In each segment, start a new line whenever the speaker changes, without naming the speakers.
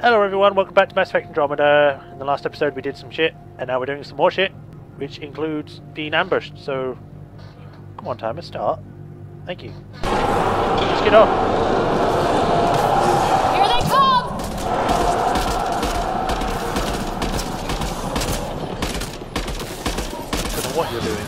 Hello everyone, welcome back to Mass Effect Andromeda. In the last episode we did some shit, and now we're doing some more shit, which includes being ambushed, so... Come on, timer, start. Thank you. Let's get on.
Here they come!
I don't know what you're doing.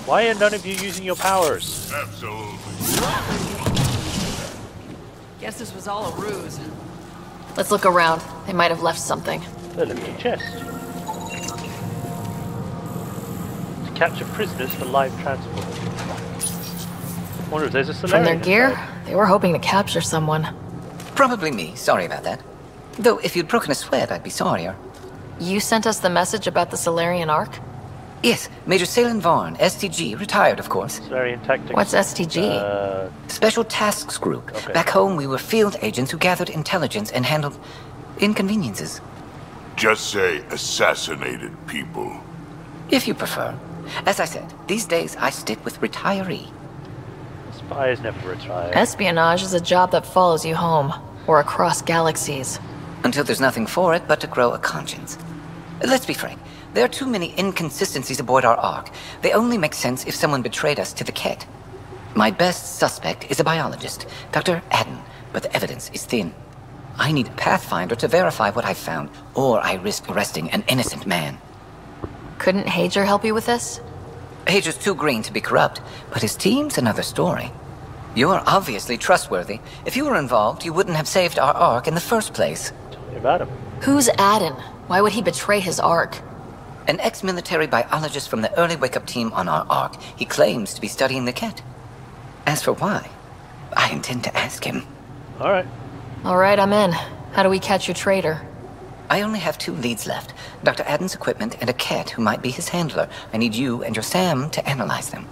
Why are none of you using your powers?
Absolutely.
Guess this was all a ruse. Let's look around. They might have left something.
The empty chest. To capture prisoners for live transport. Wonder if there's a Solarian
From their gear,
inside.
they were hoping to capture someone.
Probably me. Sorry about that. Though, if you'd broken a sweat, I'd be sorrier.
You sent us the message about the Solarian Ark?
Yes, Major Salin Vaughn, STG, retired, of course.
Solarian tactics.
What's STG?
Special Tasks Group.
Okay.
Back home, we were field agents who gathered intelligence and handled inconveniences.
Just say assassinated people.
If you prefer. As I said, these days I stick with retiree.
Spies never retire.
Espionage is a job that follows you home, or across galaxies.
Until there's nothing for it but to grow a conscience. Let's be frank. There are too many inconsistencies aboard our Ark. They only make sense if someone betrayed us to the Ket. My best suspect is a biologist, Dr. Adden, but the evidence is thin. I need a Pathfinder to verify what I've found, or I risk arresting an innocent man.
Couldn't Hager help you with this?
Hager's too green to be corrupt, but his team's another story. You're obviously trustworthy. If you were involved, you wouldn't have saved our Ark in the first place.
Tell me about him.
Who's Adden? Why would he betray his Ark?
An ex-military biologist from the early wake-up team on our Ark. He claims to be studying the Ket. As for why, I intend to ask him.
Alright.
Alright, I'm in. How do we catch your traitor?
I only have 2 leads left. Dr. Adden's equipment and a Ket who might be his handler. I need you and your Sam to analyze them.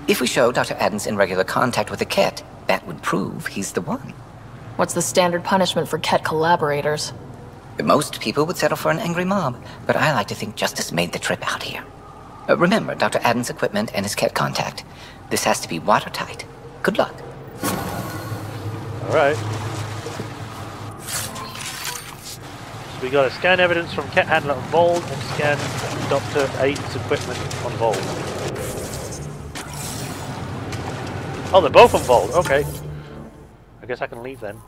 If we show Dr. Adden's in regular contact with the Ket, that would prove he's the one.
What's the standard punishment for Ket collaborators?
Most people would settle for an angry mob, but I like to think justice made the trip out here. Remember Dr. Adden's equipment and his Ket contact. This has to be watertight. Good luck.
Alright. So we gotta scan evidence from Ket handler on Vold and scan Dr. Aiden's equipment on Vold. Oh, they're both on Vold. Okay. I guess I can leave then.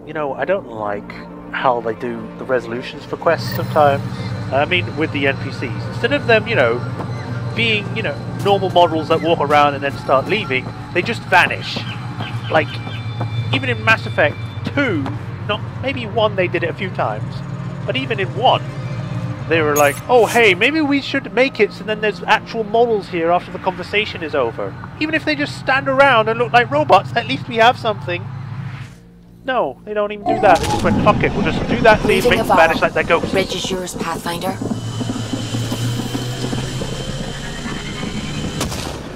You know, I don't like how they do the resolutions for quests sometimes. I mean, with the NPCs. Instead of them, you know, being, you know, normal models that walk around and then start leaving, they just vanish. Like, even in Mass Effect 2, not maybe 1 they did it a few times, but even in 1, they were like, oh hey, maybe we should make it so then there's actual models here after the conversation is over. Even if they just stand around and look like robots, at least we have something. No, they don't even do that. They just went, fuck it, we'll just do that and leave, make them vanish like that ghost.
Bridge is yours, Pathfinder.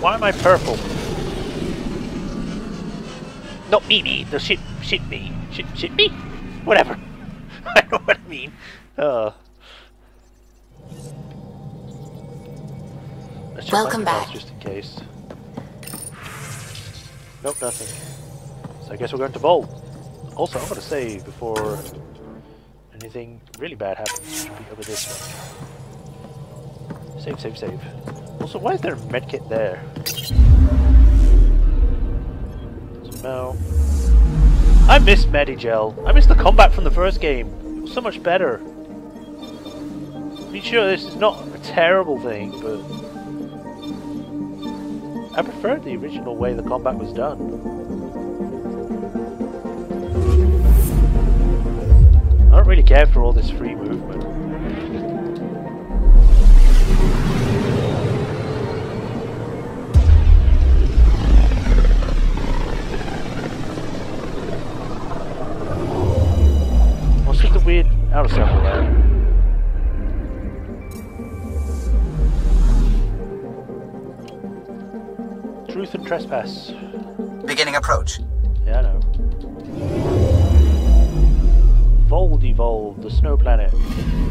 Why am I purple? Not me, the shit me. Shit me? Whatever. I know what I mean. Let's check
Welcome
my emails
back.
just in case. Nope, nothing. So I guess we're going to Vold. Also, I'm going to save before anything really bad happens. Should be over this way. Save. Also, why is there a medkit there? So, no. I miss Medigel. I miss the combat from the first game. It was so much better. I mean, sure, this is not a terrible thing, but I preferred the original way the combat was done. I don't really care for all this free movement. What's with the weird outer circle there? Truth and trespass.
Beginning approach.
Yeah, I know. evolved, the snow planet.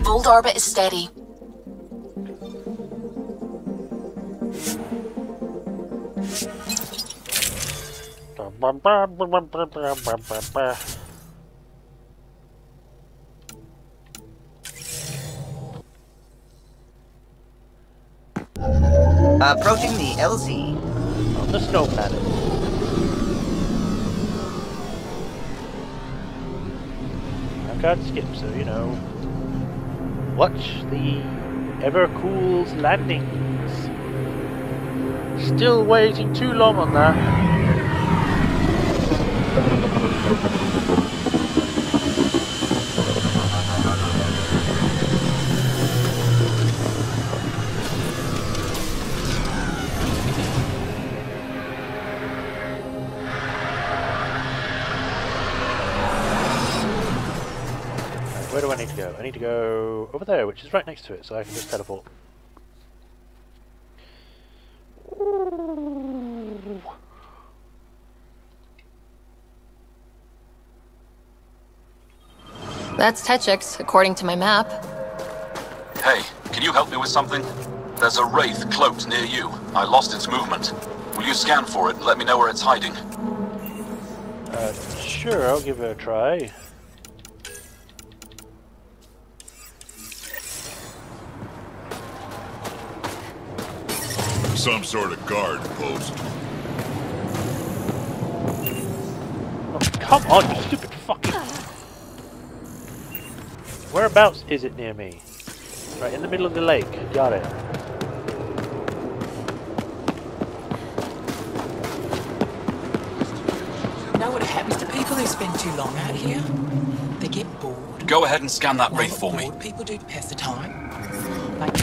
Bold orbit is steady.
Approaching the LZ.
On the snow planet. I can't skip, so you know. Watch the Evercool's landings. Still waiting too long on that. Where do I need to go? I need to go over there, which is right next to it, so I can just teleport.
That's Techix, according to my map.
Hey, can you help me with something? There's a wraith cloaked near you. I lost its movement. Will you scan for it and let me know where it's hiding?
Sure, I'll give it a try.
Some sort of guard post.
Oh, come on, you stupid fucking... Whereabouts is it near me? Right, in the middle of the lake. Got it.
Know what happens to people who spend too long out here? They get bored.
Go ahead and scan that wraith for
What
me.
bored people do to pass the time. Like,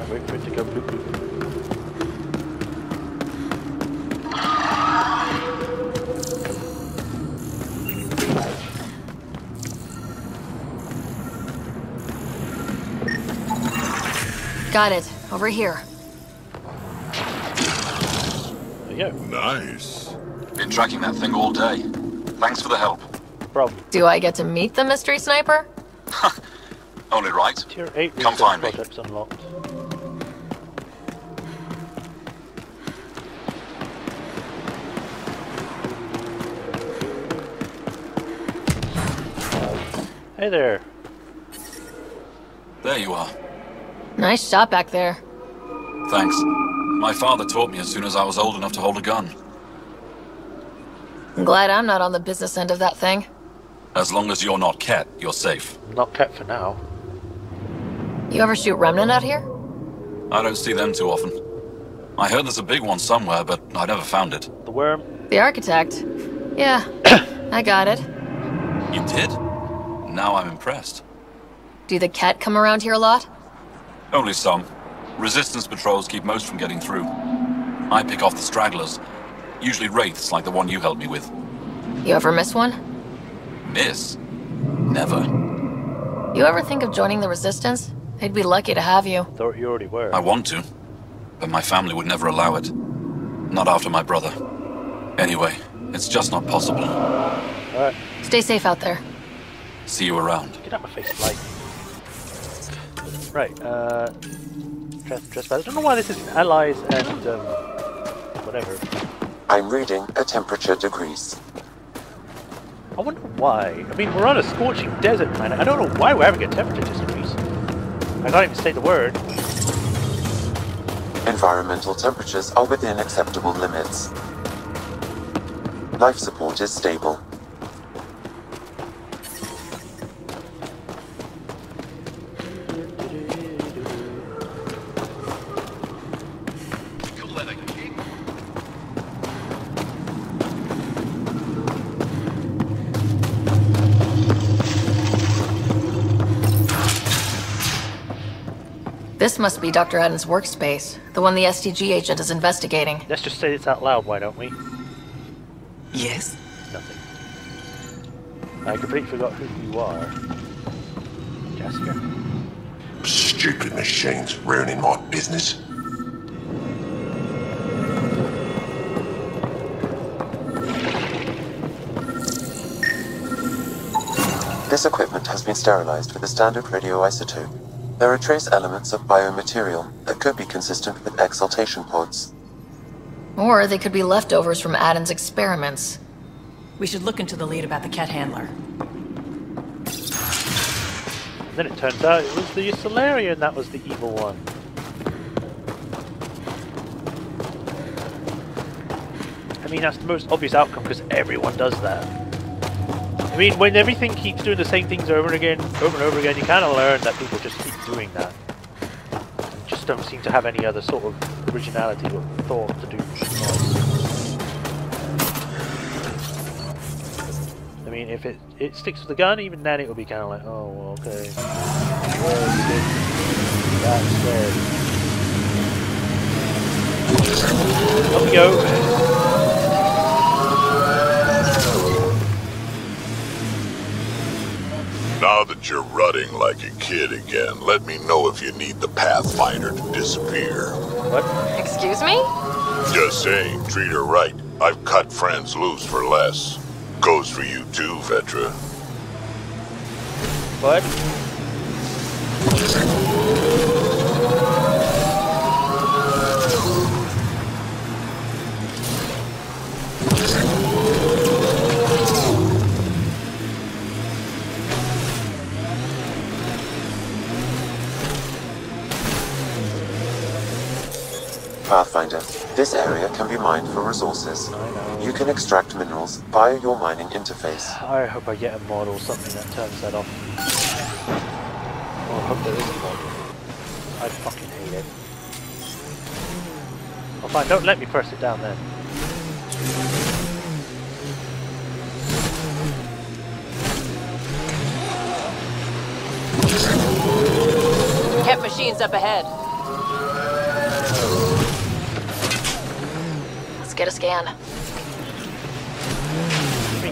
Wait for it to go bloop bloop.
Got it. Over here.
There you go.
Nice.
Been tracking that thing all day. Thanks for the help.
Problem.
Do I get to meet the mystery sniper?
Only right.
Tier 8
Come
research
find me.
projects unlocked. Hey there.
There you are.
Nice shot back there.
Thanks. My father taught me as soon as I was old enough to hold a gun.
I'm glad I'm not on the business end of that thing.
As long as you're not Ket, you're safe.
Not kept for now.
You ever shoot Remnant out here?
I don't see them too often. I heard there's a big one somewhere, but I never found it.
The worm.
The architect. Yeah, I got it.
You did? Now I'm impressed.
Do the Ket come around here a lot?
Only some. Resistance patrols keep most from getting through. I pick off the stragglers. Usually wraiths like the one you helped me with.
You ever miss one?
Miss? Never.
You ever think of joining the Resistance? They'd be lucky to have you.
Thought you already were.
I want to, but my family would never allow it. Not after my brother. Anyway, it's just not possible.
Alright,
Stay safe out there.
See you around.
get out my face, light. Right, trespass. I don't know why this is allies and, whatever.
I'm reading a temperature degrees.
I wonder why. I mean, we're on a scorching desert planet. I don't know why we're having a temperature decrease. I can't even say the word.
Environmental temperatures are within acceptable limits. Life support is stable.
This must be Dr. Adden's workspace, the one the STG agent is investigating.
Let's just say this out loud, why don't we?
yes?
Nothing. I completely forgot who you are. Jessica?
Stupid machines ruining my business.
This equipment has been sterilized with a standard radioisotope. There are trace elements of biomaterial that could be consistent with exaltation pods.
Or they could be leftovers from Aden's experiments.
We should look into the lead about the cat handler.
Then it turns out it was the Solarian that was the evil one. I mean, that's the most obvious outcome because everyone does that. I mean, when everything keeps doing the same things over and over again, you kind of learn that people just keep doing that. And just don't seem to have any other sort of originality or thought to do. I mean, if it sticks with the gun, even then it will be kind of like, oh, well, okay. Well, you did that instead. Up we go.
Now that you're rutting like a kid again, let me know if you need the Pathfinder to disappear.
What?
Excuse me?
Just saying, treat her right. I've cut friends loose for less. Goes for you too, Vetra.
What?
Pathfinder, this area can be mined for resources. You can extract minerals via your mining interface.
I hope I get a mod or something that turns that off. Oh, I hope there is a mod. I fucking hate it. Oh fine, don't let me press it down then.
Cat machines up ahead. Let's get a scan.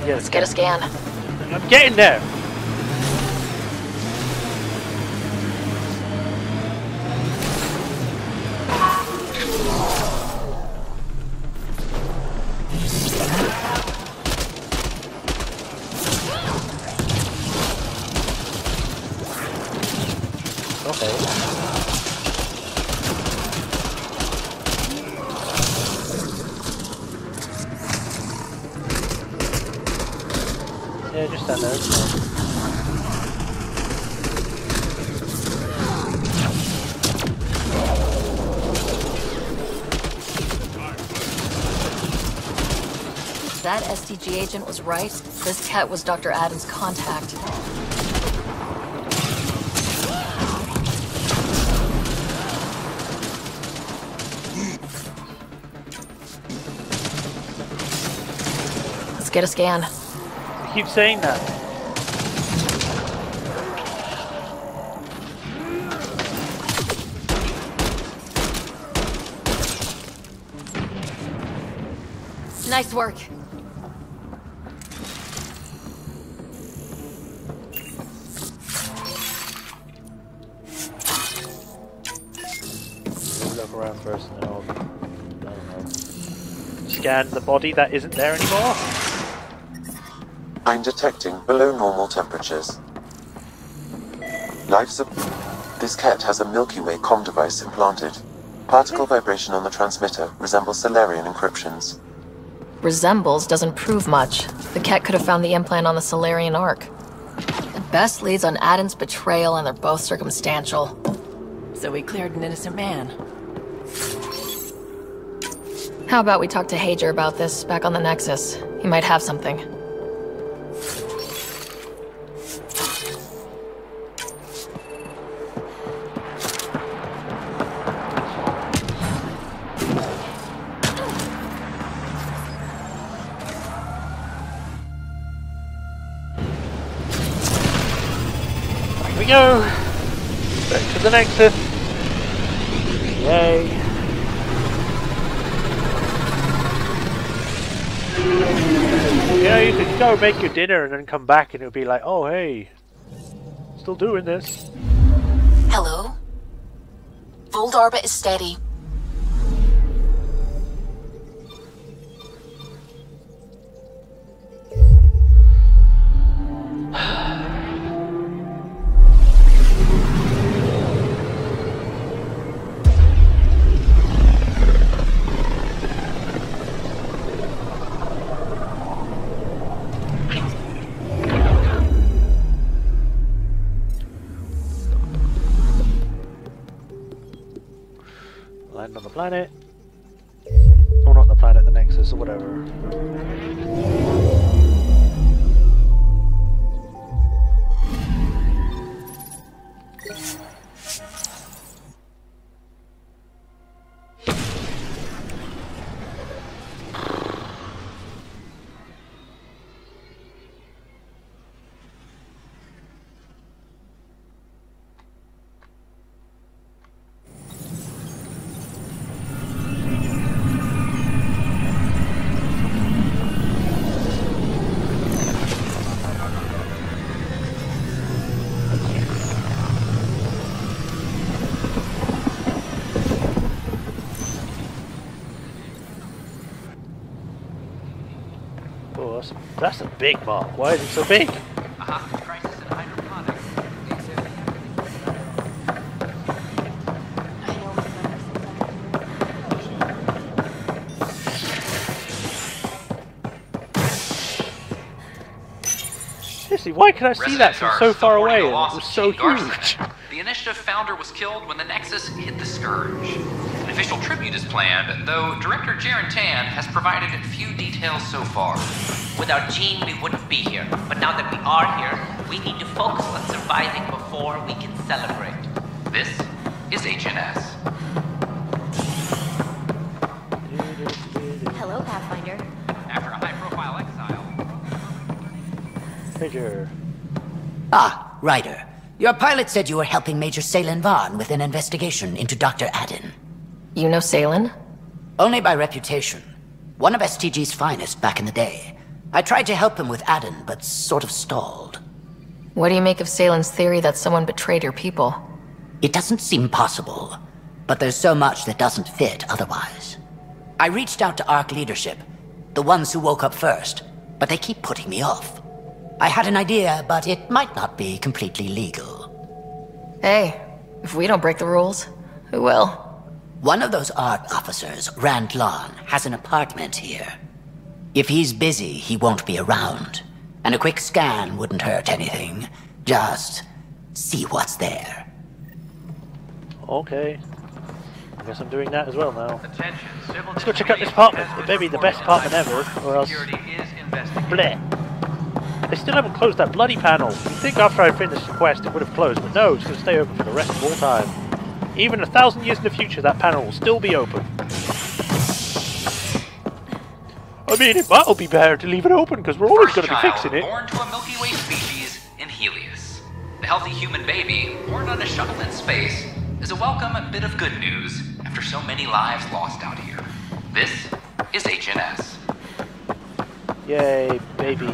Let's get a scan.
I'm getting there! Okay. Yeah, just stand there.
If that STG agent was right, this cat was Dr. Aden's contact. Let's get a scan.
Keep saying that.
Nice work.
Look around first and then I'll, I don't know, scan the body that isn't there anymore.
I'm detecting below normal temperatures. This cat has a Milky Way comm device implanted. Particle vibration on the transmitter resembles Solarian encryptions.
Resembles doesn't prove much. The cat could have found the implant on the Solarian Ark. At best leads on Aden's betrayal, and they're both circumstantial.
So we cleared an innocent man.
How about we talk to Hager about this back on the Nexus? He might have something.
Here we go! Back to the Nexus! Yay! You know, you could go make your dinner and then come back and it would be like, oh hey, still doing this.
Hello? Fold orbit is steady.
planet. Or not the planet, the Nexus, or whatever. Oh, that's a big mark. Why is it so big?
Crisis in hydroponics.
Seriously, why can I see that from so far away? It was so huge.
The initiative founder was killed when the Nexus hit the Scourge. An official tribute is planned, though Director Jaren Tan has provided few details so far.
Without Jean, we wouldn't be here. But now that we are here, we need to focus on surviving before we can celebrate.
This is HNS.
Hello, Pathfinder.
After a high-profile exile.
Major.
Ah, Ryder. Your pilot said you were helping Major Salen Vaughn with an investigation into Dr. Aden.
You know Salen?
Only by reputation. One of STG's finest back in the day. I tried to help him with Aden, but sort of stalled.
What do you make of Salen's theory that someone betrayed your people?
It doesn't seem possible, but there's so much that doesn't fit otherwise. I reached out to ARC leadership, the ones who woke up first, but they keep putting me off. I had an idea, but it might not be completely legal.
Hey, if we don't break the rules, who will?
One of those ARC officers, Rand Lon, has an apartment here. If he's busy, he won't be around. And a quick scan wouldn't hurt anything. Just see what's there.
Okay. I guess I'm doing that as well now.
Attention, civil
Let's go check out this apartment. It may be the best apartment ever, or else...
Security is investigated.
Bleh. They still haven't closed that bloody panel. You'd think after I finished the quest it would have closed, but no, it's going to stay open for the rest of all time. Even 1,000 years in the future, that panel will still be open. I mean, it might be better to leave it open, because we're always going to be fixing it.
Born to a Milky Way species in Helios. The healthy human baby, born on a shuttle in space, is a welcome bit of good news after so many lives lost out here. This is HNS.
Yay, babies.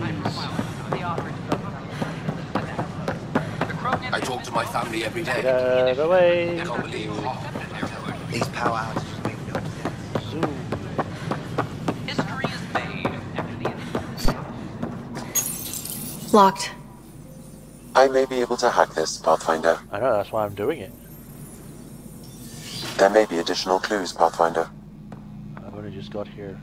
I talk to my family every day.
Get out of the way.
I can't believe these power outages make no sense.
Zoom.
History is made after the end.
Locked.
I may be able to hack this, Pathfinder.
I know, that's why I'm doing it.
There may be additional clues, Pathfinder.
I've only just got here.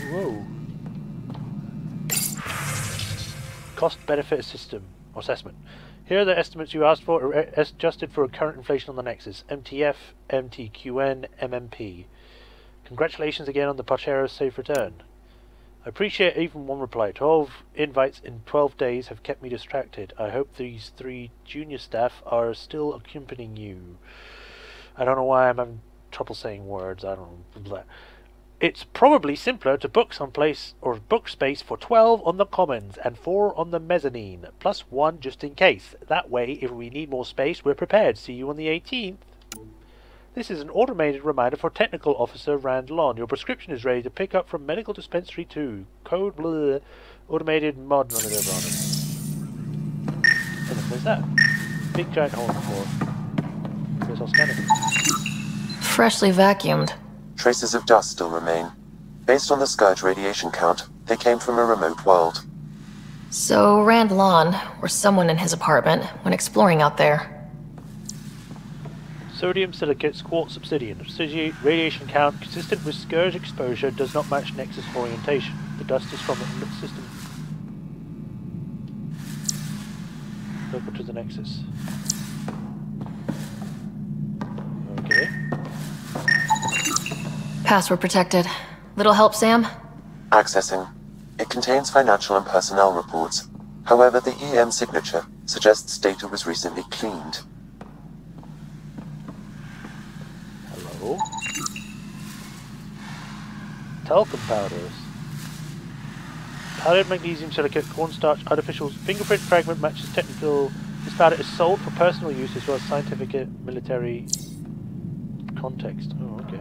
Whoa. Cost-benefit system assessment. Here are the estimates you asked for, adjusted for current inflation on the Nexus. MTF, MTQN, MMP. Congratulations again on the Pachera's safe return. I appreciate even one reply. 12 invites in 12 days have kept me distracted. I hope these 3 junior staff are still accompanying you. I don't know why I'm having trouble saying words. I don't know. It's probably simpler to book someplace or book space for 12 on the commons and 4 on the mezzanine, plus 1 just in case. That way, if we need more space, we're prepared. See you on the 18th. This is an automated reminder for Technical Officer Rand Lon. Your prescription is ready to pick up from Medical Dispensary 2. Code blah, automated mod on it. Where's that? Big giant hole in the floor. Guess I'll scan it.
Freshly vacuumed.
Traces of dust still remain. Based on the Scourge radiation count, they came from a remote world.
So Rand Lon, or someone in his apartment, when exploring out there.
Sodium silicates, quartz obsidian. Radiation count consistent with Scourge exposure does not match Nexus orientation. The dust is from the system. Local to the Nexus. Okay.
Password protected. Little help, Sam?
Accessing. It contains financial and personnel reports. However, the EM signature suggests data was recently cleaned.
Hello? Talcum powders. Powdered magnesium silicate, cornstarch, artificial fingerprint fragment matches technical. This powder is sold for personal use as well as scientific and military context. Oh, okay.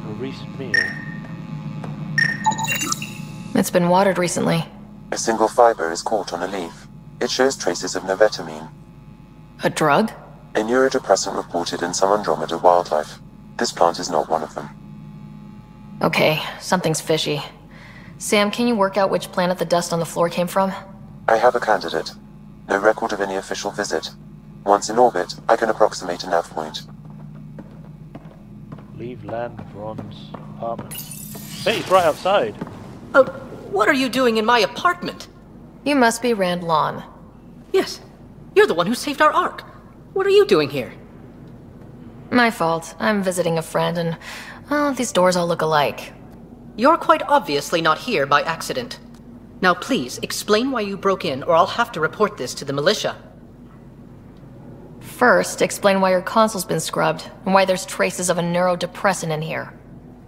A recent meal.
It's been watered recently.
A single fiber is caught on a leaf. It shows traces of novetamine,
A drug?
a neurodepressant reported in some Andromeda wildlife. This plant is not one of them.
Okay, something's fishy. Sam, can you work out which planet the dust on the floor came from?
I have a candidate. No record of any official visit. Once in orbit, I can approximate a nav point.
Leave land bronze apartment. Hey, he's right outside.
What are you doing in my apartment?
You must be Rand Lawn.
Yes. You're the one who saved our Ark. What are you doing here?
My fault. I'm visiting a friend and, well, these doors all look alike.
You're quite obviously not here by accident. Now please, explain why you broke in or I'll have to report this to the militia.
First, explain why your console's been scrubbed and why there's traces of a neurodepressant in here.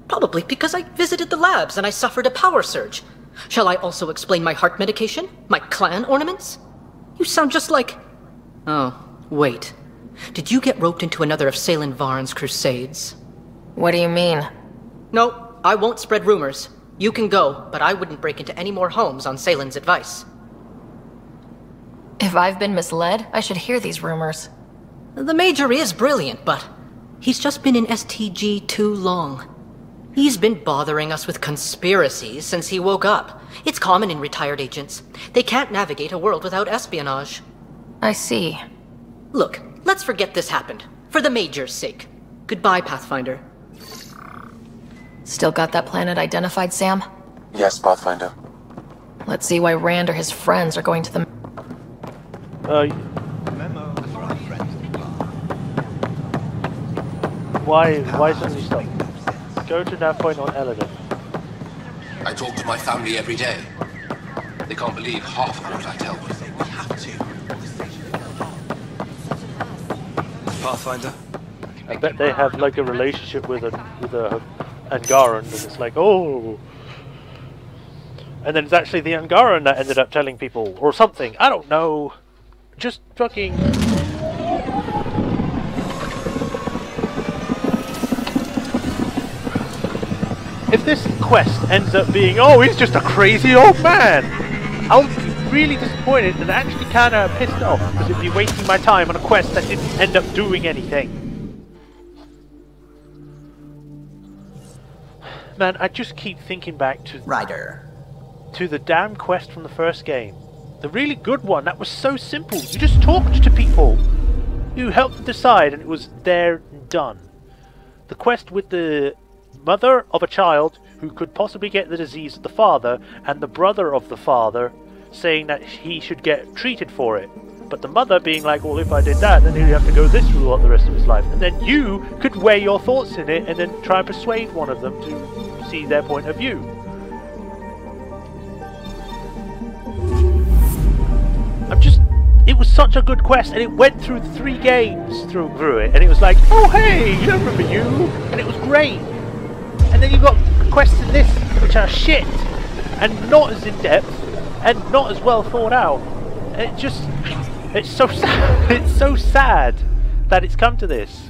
Probably because I visited the labs and I suffered a power surge. Shall I also explain my heart medication? My clan ornaments? You sound just like... Oh, wait. Did you get roped into another of Salen Varn's crusades?
What do you mean?
No, I won't spread rumors. You can go, but I wouldn't break into any more homes on Salen's advice.
If I've been misled, I should hear these rumors.
The Major is brilliant, but he's just been in STG too long. He's been bothering us with conspiracies since he woke up. It's common in retired agents. They can't navigate a world without espionage.
I see.
Look, let's forget this happened. For the Major's sake. Goodbye, Pathfinder.
Still got that planet identified, Sam?
Yes, Pathfinder.
Let's see why Rand or his friends are going to the...
Why suddenly stop? Go to nav point on Eladon.
I talk to my family every day. They can't believe half of what I tell them.
We have to. Pathfinder?
I bet they have like a relationship with a Angaran, and it's like, oh, and then it's actually the Angaran that ended up telling people or something. I don't know. Just fucking. If this quest ends up being, oh, he's just a crazy old man, I'll be really disappointed and actually kind of pissed off because it'd be wasting my time on a quest that didn't end up doing anything. Man, I just keep thinking back to the damn quest from the first game. The really good one, that was so simple. You just talked to people. You helped them decide and it was there and done. The quest with the mother of a child who could possibly get the disease of the father and the brother of the father saying that he should get treated for it. But the mother being like, well, if I did that, then he'd have to go this route the rest of his life. And then you could weigh your thoughts in it and then try and persuade one of them to see their point of view. It was such a good quest, and it went through 3 games through it, and it was like, oh hey, you don't remember you, and it was great. And then you got quests in this which are shit, and not as in depth, and not as well thought out. And it's so sad. It's so sad that it's come to this.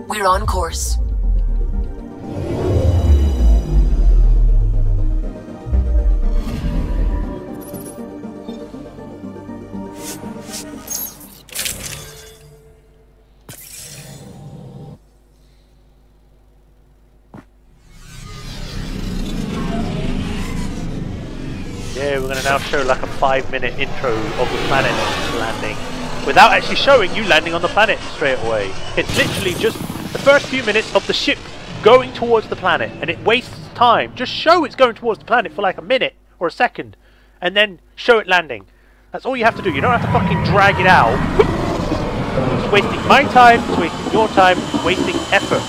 We're on course.
Okay, we're going to now show like a 5-minute intro of the planet landing, without actually showing you landing on the planet straight away. It's literally just the first few minutes of the ship going towards the planet, and it wastes time. Just show it's going towards the planet for like a minute or a second, and then show it landing. That's all you have to do. You don't have to fucking drag it out. It's wasting my time, it's wasting your time, it's wasting effort.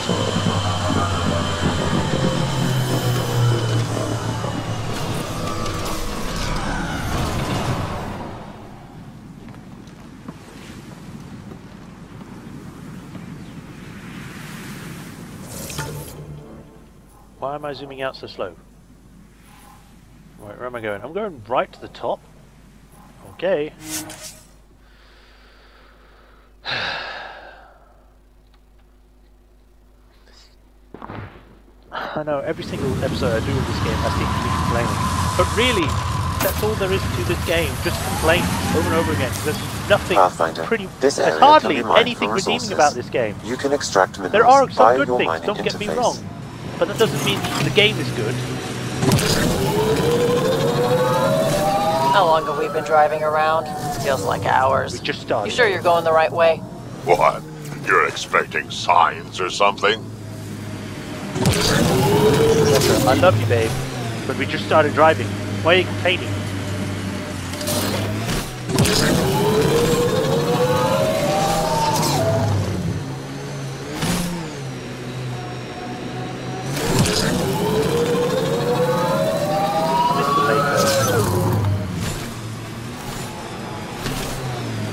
Why am I zooming out so slow? Right, where am I going? I'm going right to the top. Okay. I know, every single episode I do of this game has to keep complaining. But really, that's all there is to this game. Just complain over and over again. There's nothing there's hardly anything redeeming about this game.
You can extract minerals.
There are some good
your
things,
mining
don't get me
interface.
wrong. But that doesn't mean the game is good.
How long have we been driving around? Feels like hours.
We just started.
You sure you're going the right way?
What? You're expecting signs or something?
Listen, I love you, babe, but we just started driving. Why are you complaining?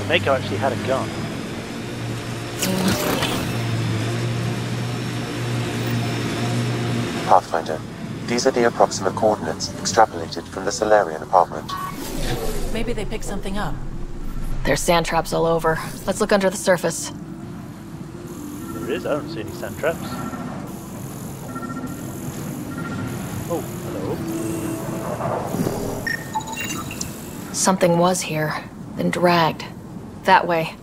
Mako actually had a gun.
Pathfinder, these are the approximate coordinates extrapolated from the Solarian apartment.
Maybe they picked something up.
There's sand traps all over. Let's look under the surface.
There is. I don't see any sand traps. Oh, hello.
Something was here, then dragged. That way.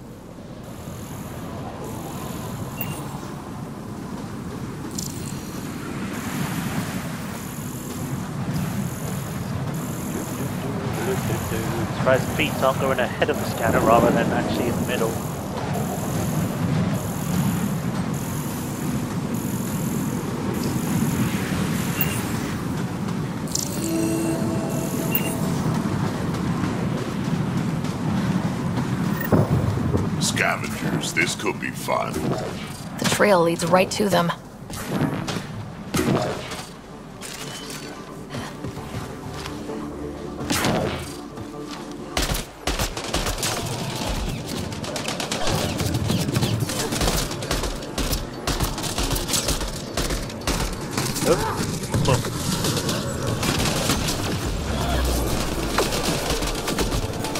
Surprised the feet aren't going ahead of the scanner rather than actually in the middle.
Scavengers, this could be fun.
The trail leads right to them.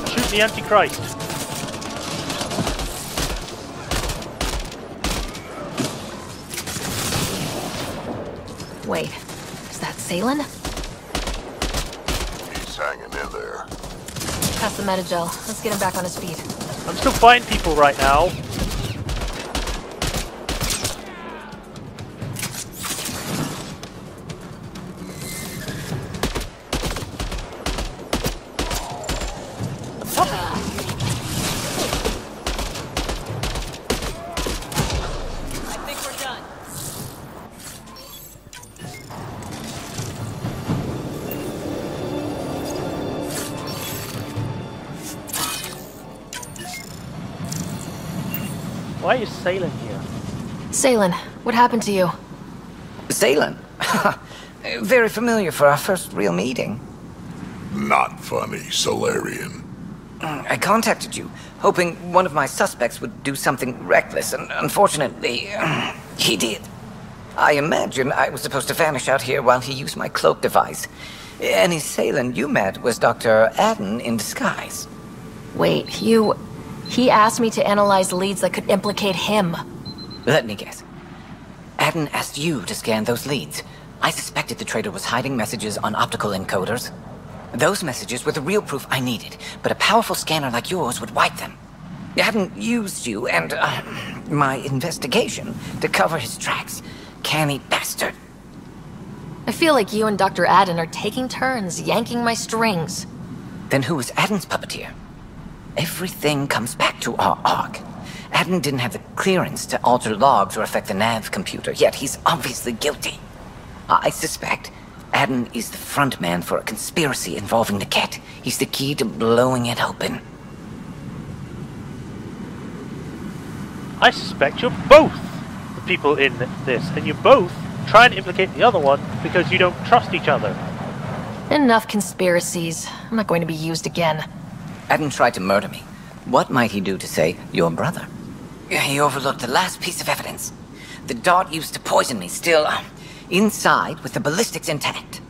Shoot the Antichrist.
Wait, is that Salen?
He's hanging in there.
Pass the metagel. Let's get him back on his feet.
I'm still fighting people right now. Why is Salen here?
Salen, what happened to you?
Salen? Very familiar for our first real meeting.
Not funny, Solarian.
I contacted you, hoping one of my suspects would do something reckless, and unfortunately, he did. I imagine I was supposed to vanish out here while he used my cloak device. Any Salen you met was Dr. Adden in disguise.
Wait, He asked me to analyze leads that could implicate him.
Let me guess. Adden asked you to scan those leads. I suspected the traitor was hiding messages on optical encoders. Those messages were the real proof I needed, but a powerful scanner like yours would wipe them. Adden used you and my investigation to cover his tracks. Canny bastard.
I feel like you and Dr. Adden are taking turns yanking my strings.
Then who was Aden's puppeteer? Everything comes back to our Ark. Aden didn't have the clearance to alter logs or affect the nav computer, yet he's obviously guilty. I suspect Aden is the front man for a conspiracy involving the Ket. He's the key to blowing it open.
I suspect you're both the people in this, and you're both trying to implicate the other one because you don't trust each other.
Enough conspiracies. I'm not going to be used again.
Aden tried to murder me. What might he do to say, your brother? He overlooked the last piece of evidence. The dart used to poison me still inside with the ballistics intact.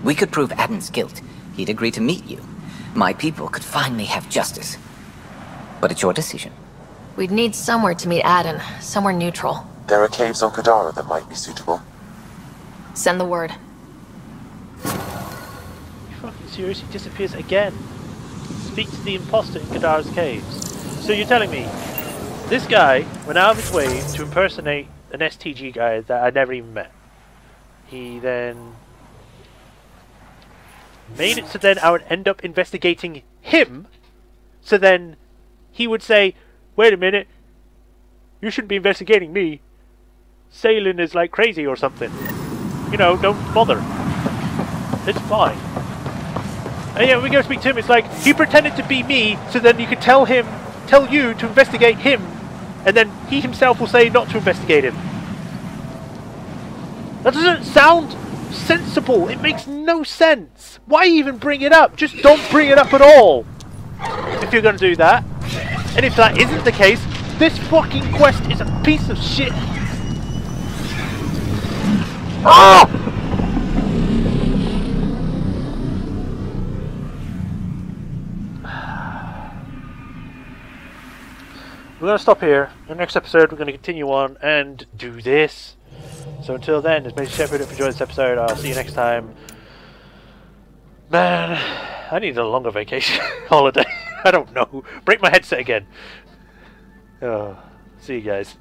We could prove Aden's guilt. He'd agree to meet you. My people could finally have justice. But it's your decision.
We'd need somewhere to meet Aden, somewhere neutral.
There are caves on Kadara that might be suitable.
Send the word.
He fucking seriously disappears again. Speak to the imposter in Kadara's caves. So you're telling me, this guy went out of his way to impersonate an STG guy that I never even met. He then made it so then I would end up investigating him, so then he would say, wait a minute, you shouldn't be investigating me. Sailing is like crazy or something. You know, don't bother. It's fine. And yeah, we go speak to him, it's like, he pretended to be me, so then you could tell you to investigate him, and then he himself will say not to investigate him. That doesn't sound sensible. It makes no sense. Why even bring it up? Just don't bring it up at all. If you're going to do that. And if that isn't the case, this fucking quest is a piece of shit. Oh! We're going to stop here. In the next episode, we're going to continue on and do this. So until then, it's Majorshepard. If you enjoyed this episode, I'll see you next time. Man, I need a longer vacation holiday. I don't know. Break my headset again. Oh, see you guys.